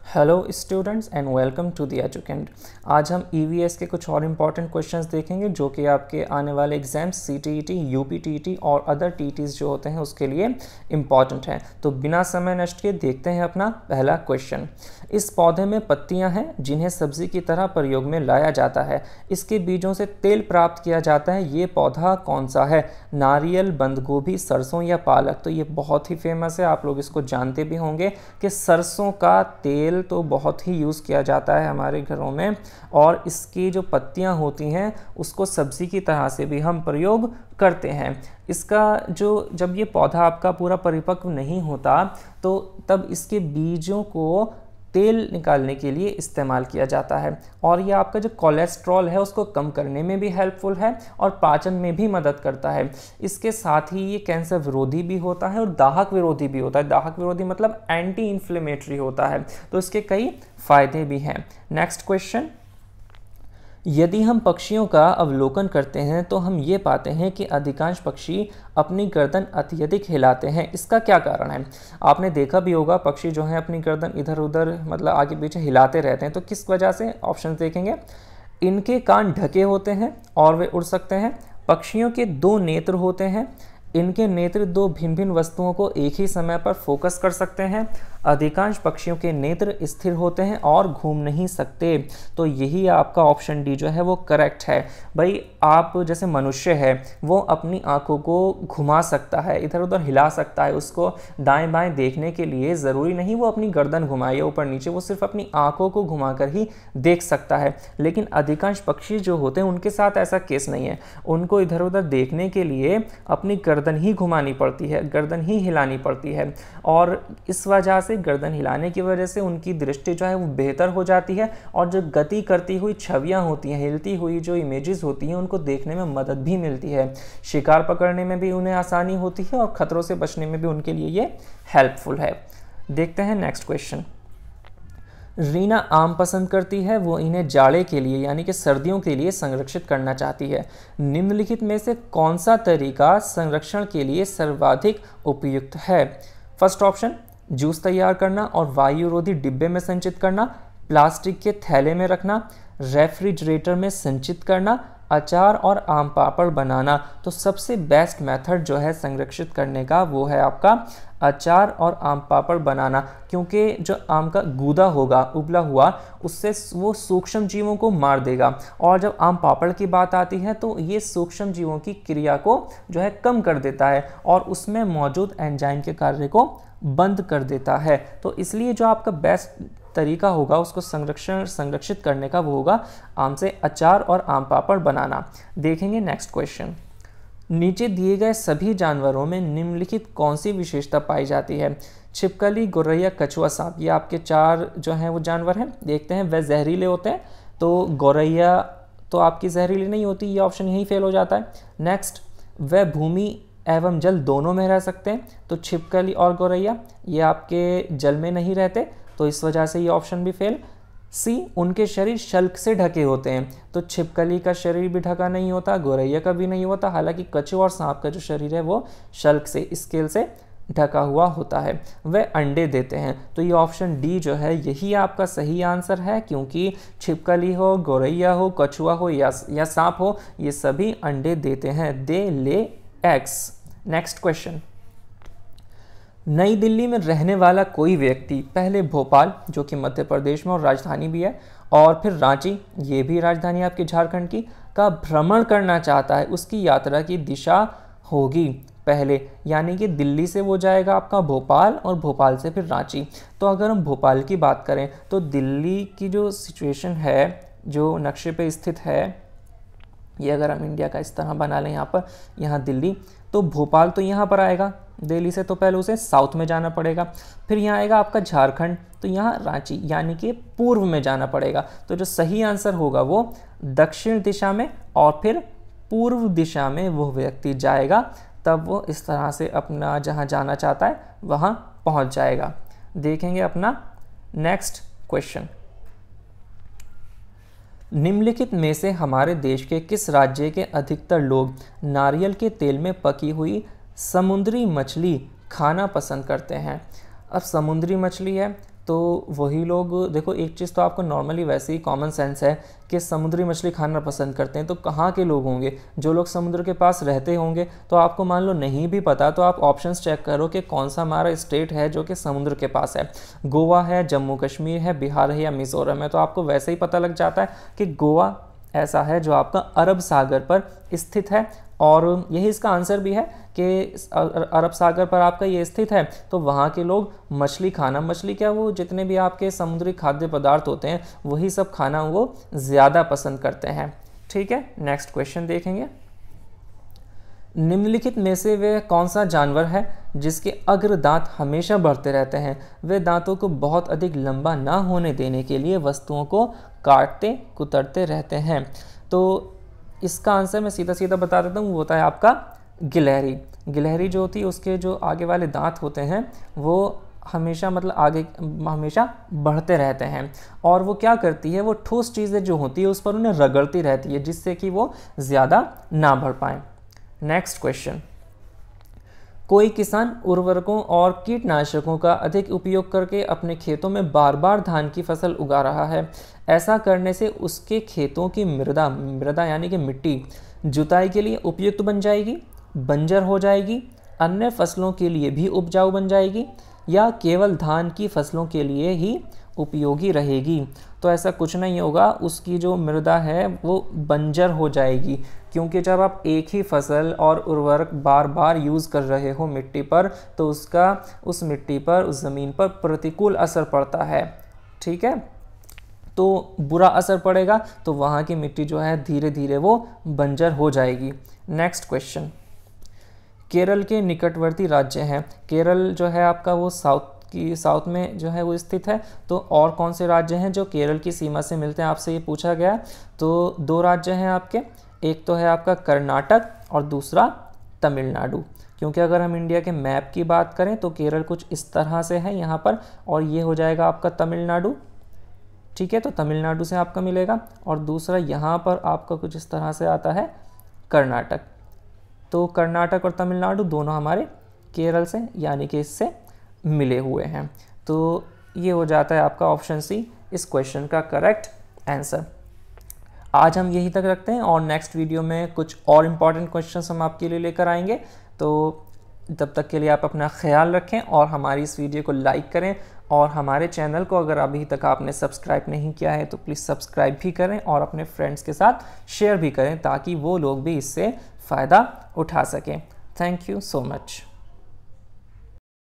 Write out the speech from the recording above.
Hello students and welcome to the Educant. आज हम EVS के कुछ और इम्पॉर्टेंट क्वेश्चंस देखेंगे जो कि आपके आने वाले एग्जाम्स सीटीईटी, यूपीटीईटी और अदर टीटीज जो होते हैं उसके लिए इम्पॉर्टेंट हैं। तो बिना समय नष्ट किए देखते हैं अपना पहला क्वेश्चन। इस पौधे में पत्तियां हैं जिन्हें सब्जी की तरह प्रयोग में लाया जाता है। इसके बीजों से तेल प्राप्त किया जाता है। ये पौधा कौन सा है? नारियल, बंद गोभी, सरसों या पालक? तो ये बहुत ही फेमस है, आप लोग इसको जानते भी होंगे कि सरसों का तेल तो बहुत ही यूज़ किया जाता है हमारे घरों में, और इसकी जो पत्तियां होती हैं उसको सब्जी की तरह से भी हम प्रयोग करते हैं। इसका जब ये पौधा आपका पूरा परिपक्व नहीं होता तो तब इसके बीजों को तेल निकालने के लिए इस्तेमाल किया जाता है, और ये आपका जो कोलेस्ट्रॉल है उसको कम करने में भी हेल्पफुल है और पाचन में भी मदद करता है। इसके साथ ही ये कैंसर विरोधी भी होता है और दाहक विरोधी भी होता है। दाहक विरोधी मतलब एंटी इन्फ्लेमेटरी होता है, तो इसके कई फायदे भी हैं। Next question. यदि हम पक्षियों का अवलोकन करते हैं तो हम ये पाते हैं कि अधिकांश पक्षी अपनी गर्दन अत्यधिक हिलाते हैं। इसका क्या कारण है? आपने देखा भी होगा पक्षी जो हैं अपनी गर्दन इधर उधर मतलब आगे पीछे हिलाते रहते हैं। तो किस वजह से? ऑप्शन देखेंगे। इनके कान ढके होते हैं और वे उड़ सकते हैं। पक्षियों के दो नेत्र होते हैं। इनके नेत्र दो भिन्न भिन्न वस्तुओं को एक ही समय पर फोकस कर सकते हैं। अधिकांश पक्षियों के नेत्र स्थिर होते हैं और घूम नहीं सकते। तो यही आपका ऑप्शन डी जो है वो करेक्ट है। भाई आप जैसे मनुष्य है वो अपनी आंखों को घुमा सकता है, इधर उधर हिला सकता है, उसको दाएं बाएं देखने के लिए ज़रूरी नहीं वो अपनी गर्दन घुमाए ऊपर नीचे, वो सिर्फ अपनी आंखों को घुमाकर ही देख सकता है। लेकिन अधिकांश पक्षी जो होते हैं उनके साथ ऐसा केस नहीं है। उनको इधर उधर देखने के लिए अपनी गर्दन ही घुमानी पड़ती है, गर्दन ही हिलानी पड़ती है, और इस वजह से गर्दन हिलाने की वजह से उनकी दृष्टि जो है वो बेहतर हो जाती है, और जो गति करती हुई छवियां होती हैं, हिलती हुई जो इमेजेस होती हैं उनको देखने में मदद भी मिलती है। शिकार पकड़ने में भी उन्हें आसानी होती है और खतरों से बचने में भी उनके लिए ये हेल्पफुल है। देखते हैं नेक्स्ट क्वेश्चन। रीना आम पसंद करती है, वो इन्हें जाड़े के लिए यानी कि सर्दियों के लिए संरक्षित करना चाहती है। निम्नलिखित में से कौन सा तरीका संरक्षण के लिए सर्वाधिक उपयुक्त है? फर्स्ट ऑप्शन, जूस तैयार करना और वायुरोधी डिब्बे में संचित करना, प्लास्टिक के थैले में रखना, रेफ्रिजरेटर में संचित करना, अचार और आम पापड़ बनाना। तो सबसे बेस्ट मेथड जो है संरक्षित करने का वो है आपका अचार और आम पापड़ बनाना, क्योंकि जो आम का गूदा होगा उबला हुआ उससे वो सूक्ष्म जीवों को मार देगा, और जब आम पापड़ की बात आती है तो ये सूक्ष्म जीवों की क्रिया को जो है कम कर देता है और उसमें मौजूद एंजाइम के कार्य को बंद कर देता है। तो इसलिए जो आपका बेस्ट तरीका होगा उसको संरक्षित करने का वो होगा आम से अचार और आम पापड़ बनाना। देखेंगे नेक्स्ट क्वेश्चन। नीचे दिए गए सभी जानवरों में निम्नलिखित कौन सी विशेषता पाई जाती है? छिपकली, गौरैया, कछुआ, सांप। ये आपके चार जो हैं वो जानवर हैं। देखते हैं। वह जहरीले होते हैं, तो गौरैया तो आपकी जहरीली नहीं होती, ये ऑप्शन यहीं फेल हो जाता है। नेक्स्ट, वह भूमि एवं जल दोनों में रह सकते हैं, तो छिपकली और गौरैया ये आपके जल में नहीं रहते, तो इस वजह से ये ऑप्शन भी फेल। सी, उनके शरीर शल्क से ढके होते हैं, तो छिपकली का शरीर भी ढका नहीं होता, गौरैया का भी नहीं होता। हालांकि कछुआ और सांप का जो शरीर है वो शल्क से, स्केल से ढका हुआ होता है। वे अंडे देते हैं, तो ये ऑप्शन डी जो है यही आपका सही आंसर है, क्योंकि छिपकली हो, गौरैया हो, कछुआ हो या सांप हो, ये सभी अंडे देते हैं। दे ले एग्स। Next question. नई दिल्ली में रहने वाला कोई व्यक्ति पहले भोपाल, जो कि मध्य प्रदेश में और राजधानी भी है, और फिर रांची, ये भी राजधानी आपकी झारखंड की, का भ्रमण करना चाहता है। उसकी यात्रा की दिशा होगी पहले, यानी कि दिल्ली से वो जाएगा आपका भोपाल और भोपाल से फिर रांची। तो अगर हम भोपाल की बात करें तो दिल्ली की जो सिचुएशन है, जो नक्शे पे स्थित है, ये अगर हम इंडिया का इस तरह बना लें यहाँ पर, यहाँ दिल्ली, तो भोपाल तो यहाँ पर आएगा दिल्ली से, तो पहले उसे साउथ में जाना पड़ेगा। फिर यहाँ आएगा आपका झारखंड, तो यहाँ रांची यानी कि पूर्व में जाना पड़ेगा। तो जो सही आंसर होगा वो दक्षिण दिशा में और फिर पूर्व दिशा में वो व्यक्ति जाएगा, तब वो इस तरह से अपना जहाँ जाना चाहता है वहाँ पहुँच जाएगा। देखेंगे अपना नेक्स्ट क्वेश्चन। निम्नलिखित में से हमारे देश के किस राज्य के अधिकतर लोग नारियल के तेल में पकी हुई समुद्री मछली खाना पसंद करते हैं? अब समुद्री मछली है तो वही लोग देखो, एक चीज़ तो आपको नॉर्मली वैसे ही कॉमन सेंस है कि समुद्री मछली खाना पसंद करते हैं, तो कहाँ के लोग होंगे? जो लोग समुद्र के पास रहते होंगे। तो आपको मान लो नहीं भी पता तो आप ऑप्शंस चेक करो कि कौन सा हमारा स्टेट है जो कि समुद्र के पास है। गोवा है, जम्मू कश्मीर है, बिहार है या मिज़ोरम है। तो आपको वैसे ही पता लग जाता है कि गोवा ऐसा है जो आपका अरब सागर पर स्थित है, और यही इसका आंसर भी है कि अरब सागर पर आपका ये स्थित है। तो वहाँ के लोग मछली खाना, मछली क्या, वो जितने भी आपके समुद्री खाद्य पदार्थ होते हैं वही सब खाना वो ज़्यादा पसंद करते हैं। ठीक है, नेक्स्ट क्वेश्चन देखेंगे। निम्नलिखित में से वह कौन सा जानवर है जिसके अग्र दांत हमेशा बढ़ते रहते हैं? वे दांतों को बहुत अधिक लंबा ना होने देने के लिए वस्तुओं को काटते कुतरते रहते हैं। तो इसका आंसर मैं सीधा सीधा बता देता हूँ, वो होता है आपका गिलहरी। गिलहरी जो होती है उसके जो आगे वाले दांत होते हैं वो हमेशा मतलब आगे हमेशा बढ़ते रहते हैं, और वो क्या करती है, वो ठोस चीज़ें जो होती है उस पर उन्हें रगड़ती रहती है जिससे कि वो ज़्यादा ना बढ़ पाएँ। Next question. कोई किसान उर्वरकों और कीटनाशकों का अधिक उपयोग करके अपने खेतों में बार बार धान की फसल उगा रहा है। ऐसा करने से उसके खेतों की मृदा यानी कि मिट्टी जुताई के लिए उपयुक्त बन जाएगी, बंजर हो जाएगी, अन्य फसलों के लिए भी उपजाऊ बन जाएगी, या केवल धान की फसलों के लिए ही उपयोगी रहेगी। तो ऐसा कुछ नहीं होगा, उसकी जो मृदा है वो बंजर हो जाएगी, क्योंकि जब आप एक ही फसल और उर्वरक बार बार यूज़ कर रहे हो मिट्टी पर तो उसका उस मिट्टी पर, उस ज़मीन पर प्रतिकूल असर पड़ता है। ठीक है, तो बुरा असर पड़ेगा तो वहाँ की मिट्टी जो है धीरे धीरे वो बंजर हो जाएगी। Next question. केरल के निकटवर्ती राज्य हैं। केरल जो है आपका वो साउथ में जो है वो स्थित है। तो और कौन से राज्य हैं जो केरल की सीमा से मिलते हैं, आपसे ये पूछा गया। तो 2 राज्य हैं आपके, एक तो है आपका कर्नाटक और दूसरा तमिलनाडु। क्योंकि अगर हम इंडिया के मैप की बात करें तो केरल कुछ इस तरह से है यहाँ पर, और ये हो जाएगा आपका तमिलनाडु। ठीक है, तो तमिलनाडु से आपका मिलेगा, और दूसरा यहाँ पर आपका कुछ इस तरह से आता है कर्नाटक। तो कर्नाटक और तमिलनाडु दोनों हमारे केरल से यानी कि इससे मिले हुए हैं। तो ये हो जाता है आपका ऑप्शन सी इस क्वेश्चन का करेक्ट आंसर। आज हम यहीं तक रखते हैं, और नेक्स्ट वीडियो में कुछ और इम्पॉर्टेंट क्वेश्चंस हम आपके लिए लेकर आएंगे। तो तब तक के लिए आप अपना ख्याल रखें और हमारी इस वीडियो को लाइक करें, और हमारे चैनल को अगर अभी तक आपने सब्सक्राइब नहीं किया है तो प्लीज़ सब्सक्राइब भी करें और अपने फ्रेंड्स के साथ शेयर भी करें ताकि वो लोग भी इससे फ़ायदा उठा सकें। Thank you so much.